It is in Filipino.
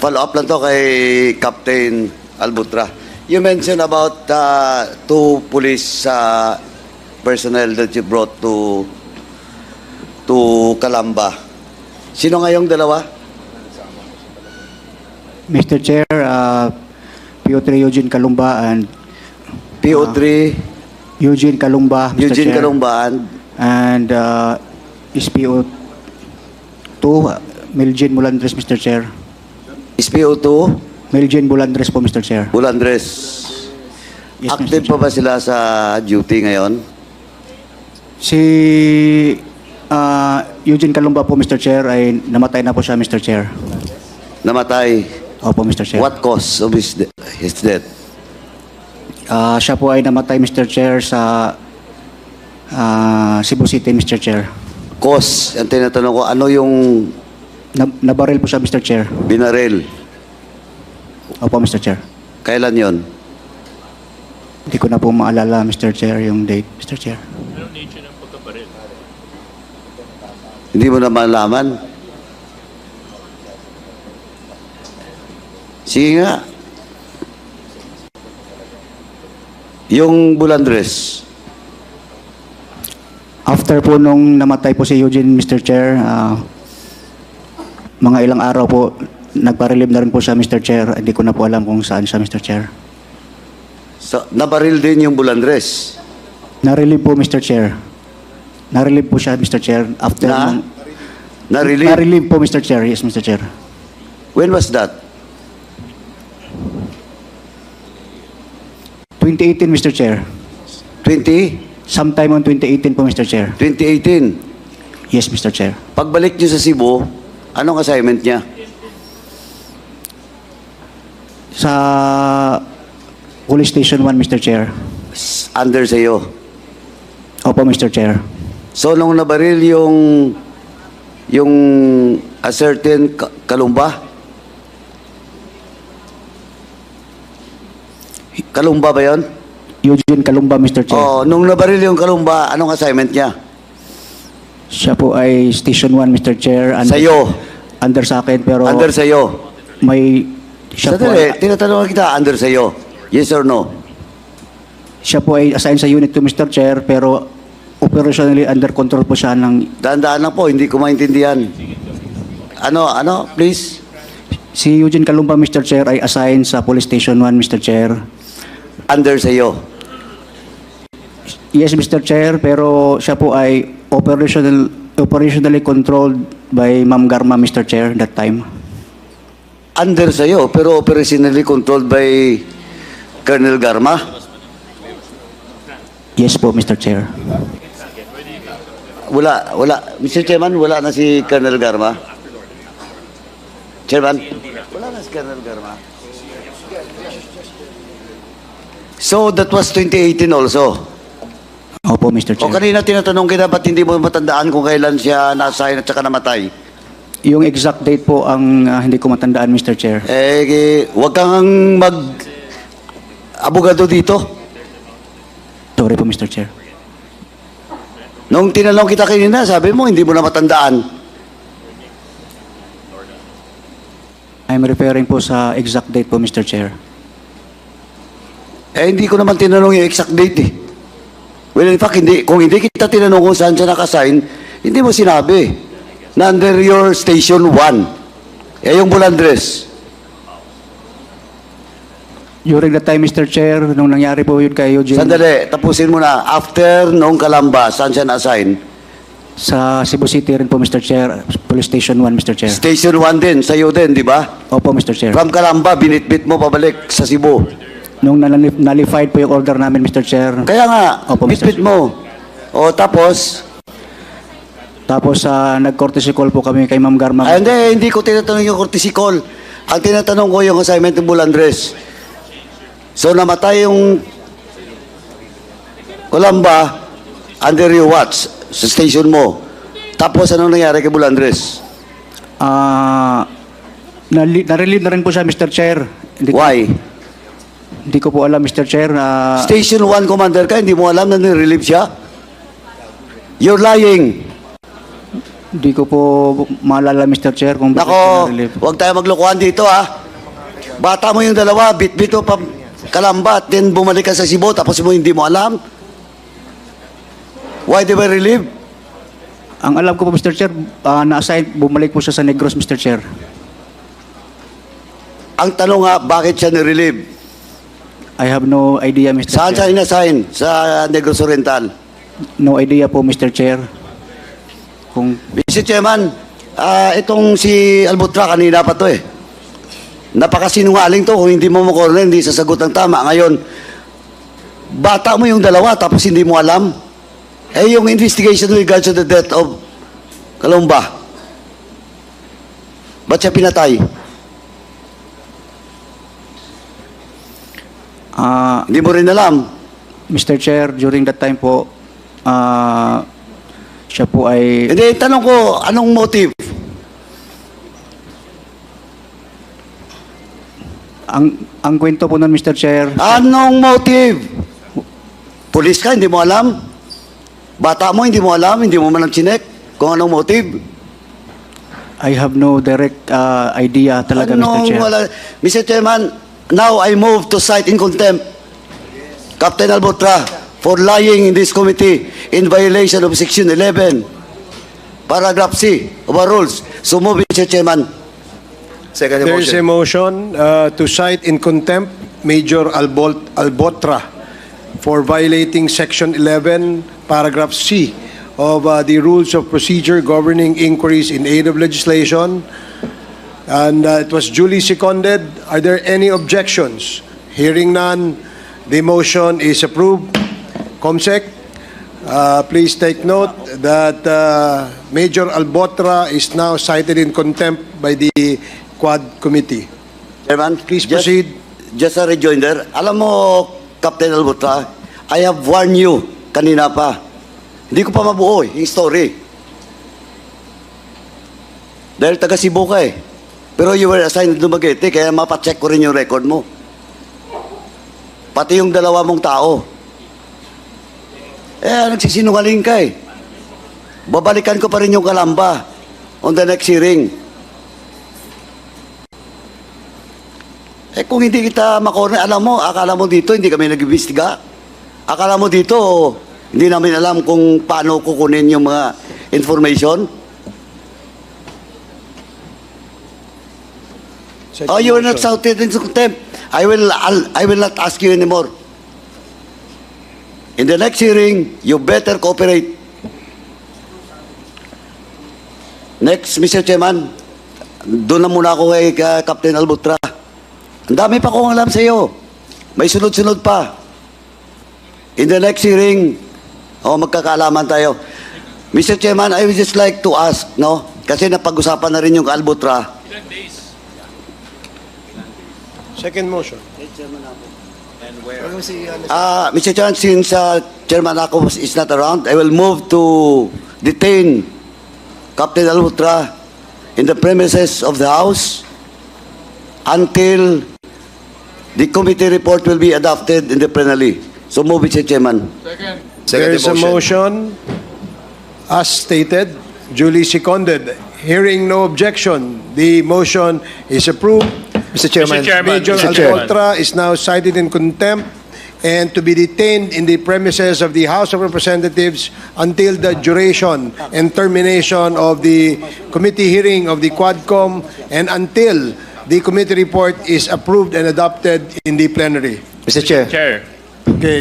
follow-up lang to kay Captain Albutra. You mentioned about two police personnel that you brought to Calamba. Sino nga yung dalawa? Mr. Chair, PO3 Eugene Calumba and PO3, Eugene Calumba, Mr. Eugene Chair. Calumba, And SPO2, Melgin Bulandres, Mr. Chair. SPO2, Melgin Bulandres po, Mr. Chair. Bulandres. Yes, Active Mr. pa ba sila sa duty ngayon? Si Eugene Calumba po, Mr. Chair, ay namatay na po siya, Mr. Chair. Namatay. Opo, Mr. Chair. What cause of his death? Siya po ay namatay, Mr. Chair, sa Cebu City, Mr. Chair. Cause, ang tinatanong ko, ano yung Nabaril po siya, Mr. Chair. binaril? Opo, Mr. Chair. Kailan yon? Hindi ko na po maalala, Mr. Chair, yung date, Mr. Chair. Anong nature ng pagkabaril? Hindi mo na malaman? Sige nga. Yung Bulandres. After po nung namatay po si Eugene, Mr. Chair, mga ilang araw po, nagpa-relieve na rin po siya, Mr. Chair. Hindi ko na po alam kung saan siya, Mr. Chair. So, nabaril din yung Bulandres. Na-relieve po, Mr. Chair. Na-relieve po siya, Mr. Chair. After Na-relieve? Na-relieve po, Mr. Chair. Yes, Mr. Chair. When was that? 2018, Mr. Chair. 20? Sometime on 2018 po, Mr. Chair. 2018. Yes, Mr. Chair. Pagbalik niyo sa Cebu, anong assignment niya? Sa Police Station 1, Mr. Chair. Under sa'yo. Opo, Mr. Chair. So, nung nabaril yung a certain Calumba? Calumba ba yun? Eugene Calumba, Mr. Chair. Oh, nung nabaril yung Calumba, anong assignment niya? Siya po ay Station 1, Mr. Chair. Sa'yo? Under sa akin, pero Under sa'yo? may... Siya po, Sandali, tinatanong kita, under sa'yo? Yes or no? siya po ay assigned sa Unit 2, Mr. Chair, pero operationally under control po siya ng... Daan-daan lang po, hindi ko maintindihan. Ano, please? Si Eugene Calumba, Mr. Chair, ay assigned sa Police Station 1, Mr. Chair. Under sa'yo? Yes, Mr. Chair, pero siya po ay operationally controlled by Ma'am Garma, Mr. Chair, that time. Under sa'yo, pero operationally controlled by Colonel Garma? Yes po, Mr. Chair. Wala. Mr. Chairman, wala na si Colonel Garma? Chairman? Wala na si Colonel Garma. So, that was 2018 also? Opo, Mr. O Chair. kanina tinatanong kita, ba't hindi mo matandaan kung kailan siya na-assign at saka namatay? Yung exact date po ang hindi ko matandaan, Mr. Chair. Huwag kang mag-abogado dito. Sorry po, Mr. Chair. Nung tinanong kita kanina, sabi mo, hindi mo na matandaan. I'm referring po sa exact date po, Mr. Chair. Hindi ko naman tinanong yung exact date eh. Well, in fact, kung hindi kita tinanong kung saan siya nakasign, hindi mo sinabi na under your station 1. Yung Bulandres. During the time, Mr. Chair, nung nangyari po yun kay Eugene... Sandali, tapusin mo na. After noong Calamba, saan siya na-assign? Sa Cebu City rin po, Mr. Chair. Police Station 1, Mr. Chair. Station 1 din, sa'yo din, di ba? Opo, Mr. Chair. From Calamba, binitbit mo pabalik sa Cebu. Nung nullified po yung order namin, Mr. Chair. Kaya nga, Opo, Mr. bitbit mo. O tapos, Tapos nag-courtesy call po kami kay Ma'am Garma. hindi ko tinatanong yung courtesy call. Ang tinatanong ko yung assignment ng Bulandres. So namatay yung Calamba under your watch sa station mo. Tapos anong nangyari kay Bulandres? Na-relieve na rin po siya, Mr. Chair. Why? Hindi ko po alam, Mr. Chair. Station 1 commander ka, hindi mo alam na nirelieve siya? You're lying. Di ko po maalala, Mr. Chair, kung bakit Nako, siya na-relieve. huwag tayo maglokohan dito ha. Bata mo yung dalawa, bit-bit mo pa Kalamba, then bumalik ka sa Cebu, tapos mo hindi mo alam. Why they were relieved? Ang alam ko po, Mr. Chair, na-assign, bumalik po siya sa Negros, Mr. Chair. Ang tanong nga, bakit siya nirelieve? I have no idea, Mr. Saan siya Chair. inassign? Sa Negros Oriental. No idea po, Mr. Chair. Kung Mr. Chairman, itong si Albutra, kanina pa to eh. Napakasinungaling to, kung hindi mo makorner, hindi sasagot ng tama. Ngayon, bata mo yung dalawa, tapos hindi mo alam. Eh, yung investigation with regards to the death of Kalumba, ba't siya pinatay? Hindi mo rin alam. Mr. Chair, during that time po, siya po ay... Hindi, tanong ko, anong motive? Ang kwento po nun, Mr. Chair, Anong motive? Pulis ka, hindi mo alam? Bata mo, hindi mo alam? Hindi mo man lang chinek kung anong motive? I have no direct idea talaga, Mr. Chair. Mr. Chairman, now I move to cite in contempt Captain Albutra for lying in this committee in violation of Section 11, Paragraph C of our rules. So move, Mr. Chairman. Second There is a motion to cite in contempt Major Albotra for violating Section 11, Paragraph C of the Rules of Procedure governing inquiries in aid of legislation. And it was duly seconded. Are there any objections? Hearing none, the motion is approved. Comsec, please take note that Major Albotra is now cited in contempt by the Quad Committee. Chairman, Please proceed. Just a rejoinder. Alam mo, Captain Albutra, I have warned you kanina pa. Hindi ko pa mabuo yung story. Dahil taga Cebu ka eh. Pero you were assigned to Dumaguete, kaya mapacheck ko rin yung record mo. Pati yung dalawa mong tao. Nagsisinungaling ka eh. Babalikan ko pa rin yung Kalamba on the next hearing. Kung hindi kita makorner, alam mo, akala mo dito, hindi kami nag-imbestiga. Akala mo dito, hindi namin alam kung paano kukunin yung mga information. Oh, you are not shouted in contempt. I will not ask you anymore. In the next hearing, you better cooperate. Next, Mr. Chairman, doon na muna ako kay Captain Albutra. Ang dami pa kong alam sa iyo. May sunod-sunod pa. In the next hearing, magkakaalaman tayo. Mr. Chairman, I would just like to ask, no? Kasi napag-usapan na rin yung Albutra. Second motion. Mr. Chairman, since Chairman Ako is not around, I will move to detain Captain Albutra in the premises of the House until the committee report will be adopted in the plenary. So move, Mr. Chairman. There is a motion, as stated, duly seconded. Hearing no objection, the motion is approved. Mr. Chairman. Major Albotra is now cited in contempt and to be detained in the premises of the House of Representatives until the duration and termination of the committee hearing of the Quadcom and until the committee report is approved and adopted in the plenary. Mr. Chair. Chair. Okay.